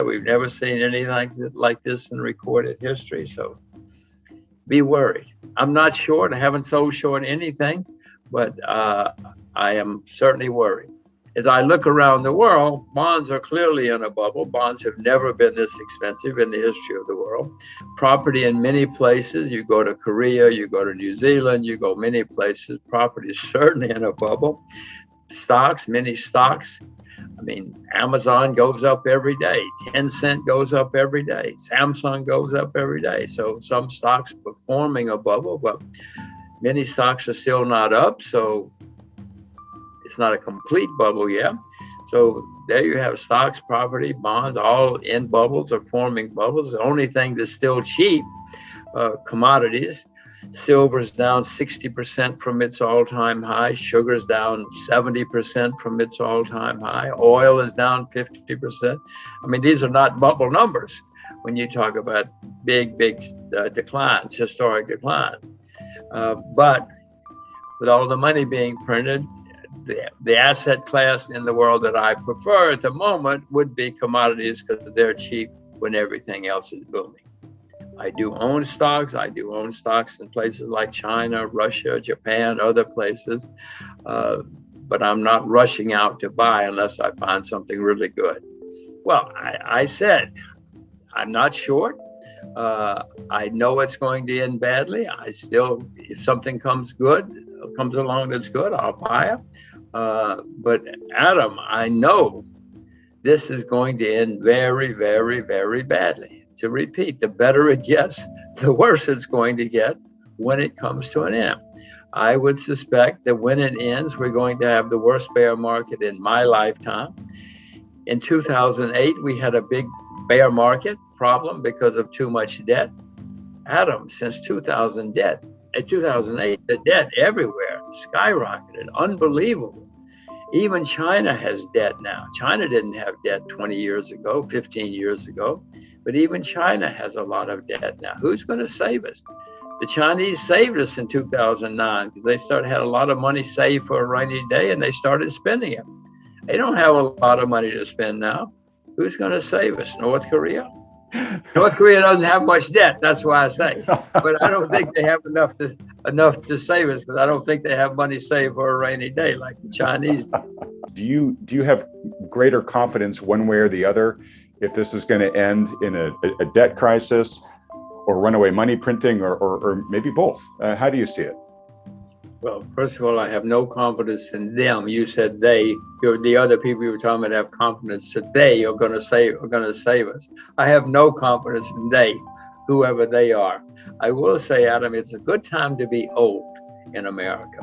We've never seen anything like this in recorded history. So be worried. I'm not short. I haven't sold short anything, but I am certainly worried. As I look around the world, bonds are clearly in a bubble. Bonds have never been this expensive in the history of the world. Property in many places, you go to Korea, you go to New Zealand, you go many places, property is certainly in a bubble. Stocks, many stocks. I mean, Amazon goes up every day. Tencent goes up every day. Samsung goes up every day. So some stocks performing a bubble, but many stocks are still not up. So it's not a complete bubble yet. So there you have stocks, property, bonds, all in bubbles or forming bubbles. The only thing that's still cheap, commodities. Silver's down 60% from its all-time high. Sugar's down 70% from its all-time high. Oil is down 50%. I mean, these are not bubble numbers when you talk about big declines, historic declines. But with all the money being printed, the asset class in the world that I prefer at the moment would be commodities because they're cheap when everything else is booming. I do own stocks. I do own stocks in places like China, Russia, Japan, other places. But I'm not rushing out to buy unless I find something really good. Well, I said, I'm not short. I know it's going to end badly. If something comes along that's good, I'll buy it. But Adam, I know this is going to end very, very, very badly. To repeat, the better it gets, the worse it's going to get when it comes to an end. I would suspect that when it ends, we're going to have the worst bear market in my lifetime. In 2008, we had a big bear market problem because of too much debt. Adam, since 2008, the debt everywhere skyrocketed, unbelievable. Even China has debt now. China didn't have debt 20 years ago, 15 years ago. But even China has a lot of debt now. Who's going to save us? The Chinese saved us in 2009 because they had a lot of money saved for a rainy day and they started spending it. They don't have a lot of money to spend now. Who's going to save us? North Korea? North Korea doesn't have much debt. That's why I say. But I don't think they have enough to save us because I don't think they have money saved for a rainy day like the Chinese do. Do you have greater confidence one way or the other if this is going to end in a debt crisis or runaway money printing or maybe both? How do you see it? Well, first of all, I have no confidence in them. You said they. The other people you were talking about have confidence that they are going to save us. I have no confidence in they, whoever they are. I will say, Adam, it's a good time to be old in America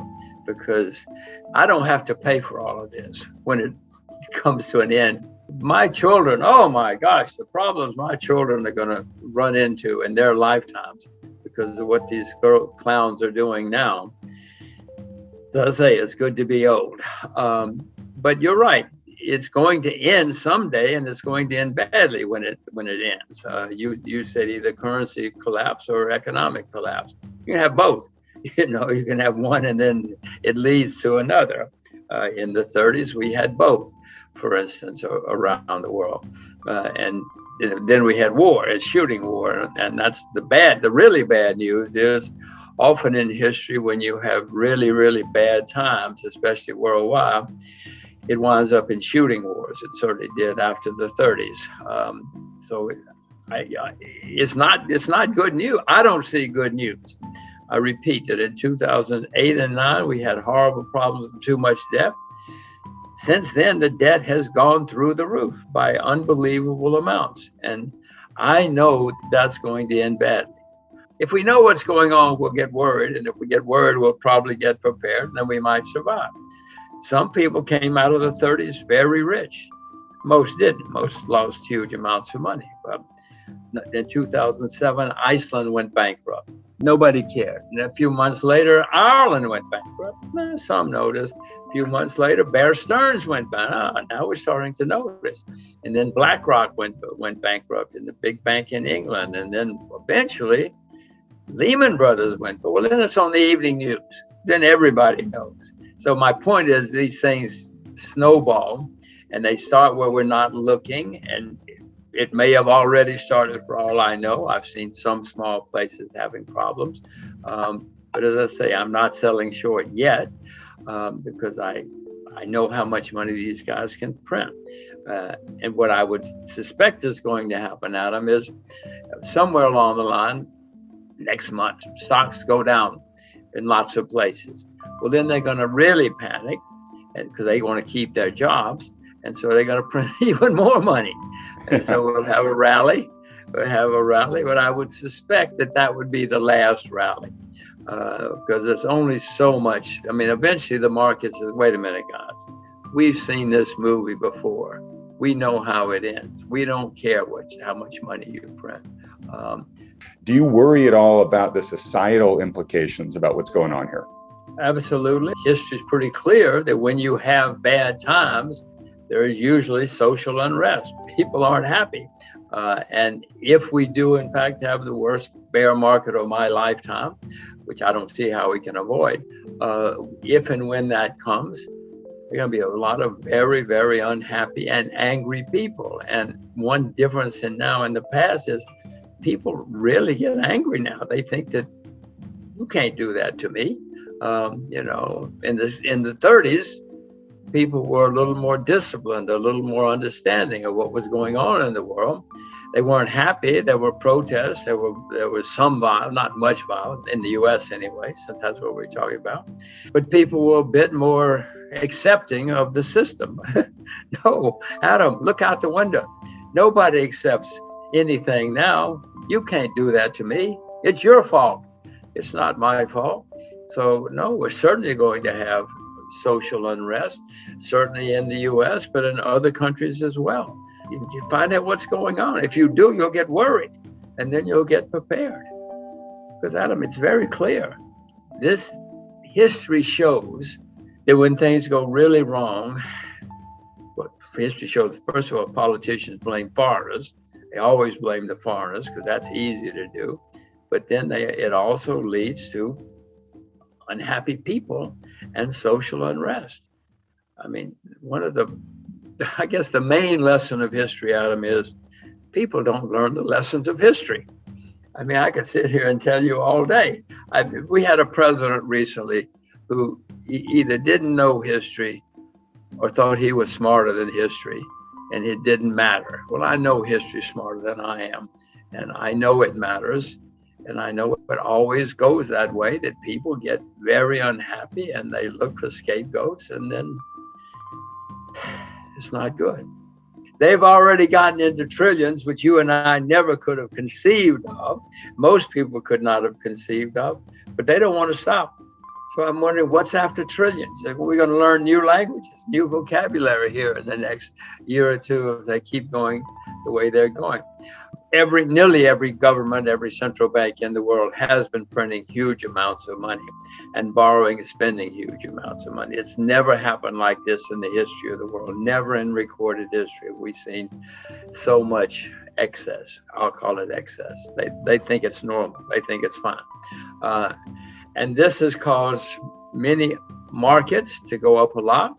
because I don't have to pay for all of this when it comes to an end. My children, oh my gosh, the problems my children are going to run into in their lifetimes because of what these clowns are doing now. So I say it's good to be old. But you're right. It's going to end someday, and it's going to end badly when it ends. You said either currency collapse or economic collapse. You can have both. You can have one, and then it leads to another. In the 30s, we had both, for instance, around the world, and then we had war, a shooting war, and that's the really bad news is often in history when you have really, really bad times, especially worldwide, it winds up in shooting wars. It certainly did after the 30s. So it's not good news. I don't see good news. I repeat that in 2008 and 9, we had horrible problems with too much debt. Since then, the debt has gone through the roof by unbelievable amounts. And I know that's going to end badly. If we know what's going on, we'll get worried. And if we get worried, we'll probably get prepared, and then we might survive. Some people came out of the 30s very rich. Most didn't. Most lost huge amounts of money. But in 2007, Iceland went bankrupt. Nobody cared. And a few months later, Ireland went bankrupt. Some noticed. A few months later, Bear Stearns went bankrupt. Now we're starting to notice. And then BlackRock went bankrupt in the big bank in England. And then eventually, Lehman Brothers went. Well, then it's on the evening news. Then everybody knows. So my point is these things snowball and they start where we're not looking. And It may have already started for all I know. I've seen some small places having problems. But as I say, I'm not selling short yet because I know how much money these guys can print. And what I would suspect is going to happen, Adam, is somewhere along the line, next month, stocks go down in lots of places. Well, then they're going to really panic because they want to keep their jobs. And so they're going to print even more money. And so we'll have a rally. But I would suspect that would be the last rally because there's only so much. I mean, eventually the market says, wait a minute, guys, we've seen this movie before. We know how it ends. We don't care how much money you print. Do you worry at all about the societal implications about what's going on here? Absolutely. History is pretty clear that when you have bad times, there is usually social unrest. People aren't happy. And if we do, in fact, have the worst bear market of my lifetime, which I don't see how we can avoid, if and when that comes, there are going to be a lot of very, very unhappy and angry people. And one difference in now and the past is people really get angry now. They think that you can't do that to me. In the 30s, people were a little more disciplined, a little more understanding of what was going on in the world. They weren't happy. There were protests. There was some violence, not much violence in the U.S. anyway, since that's what we're talking about. But people were a bit more accepting of the system. No, Adam, look out the window. Nobody accepts anything now. You can't do that to me. It's your fault. It's not my fault. So no, we're certainly going to have social unrest, certainly in the U.S., but in other countries as well. You find out what's going on. If you do, you'll get worried, and then you'll get prepared. Because, Adam, it's very clear. This history shows that when things go really wrong, what history shows, first of all, politicians blame foreigners. They always blame the foreigners because that's easy to do. But then it also leads to unhappy people and social unrest. I mean, I guess the main lesson of history, Adam, is people don't learn the lessons of history. I mean, I could sit here and tell you all day. We had a president recently who either didn't know history or thought he was smarter than history, and it didn't matter. Well, I know history smarter than I am, and I know it matters. And I know it always goes that way, that people get very unhappy and they look for scapegoats, and then it's not good. They've already gotten into trillions, which you and I never could have conceived of. Most people could not have conceived of, but they don't want to stop. So I'm wondering what's after trillions. We're going to learn new languages, new vocabulary here in the next year or two if they keep going the way they're going. Nearly every government, every central bank in the world has been printing huge amounts of money and borrowing and spending huge amounts of money. It's never happened like this in the history of the world. Never in recorded history have we seen so much excess. I'll call it excess. They think it's normal. They think it's fine. And this has caused many markets to go up a lot.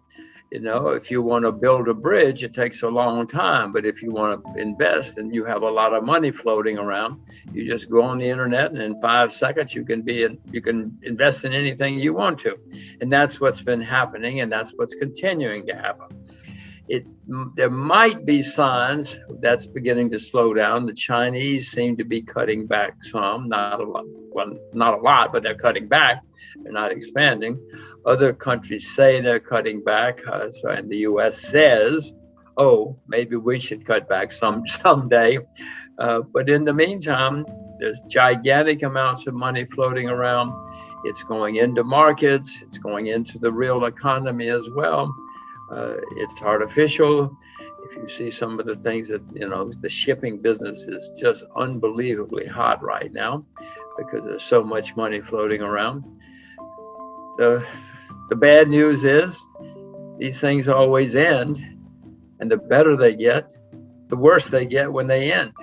You know, if you want to build a bridge, it takes a long time. But if you want to invest and you have a lot of money floating around, you just go on the internet and in 5 seconds you can invest in anything you want to. And that's what's been happening, and that's what's continuing to happen. There might be signs that's beginning to slow down. The Chinese seem to be cutting back some, not a lot. Well, not a lot, but they're cutting back. They're not expanding. Other countries say they're cutting back, and the U.S. says, "Oh, maybe we should cut back someday." But in the meantime, there's gigantic amounts of money floating around. It's going into markets. It's going into the real economy as well. It's artificial. If you see some of the things that, the shipping business is just unbelievably hot right now because there's so much money floating around. The bad news is these things always end, and the better they get, the worse they get when they end.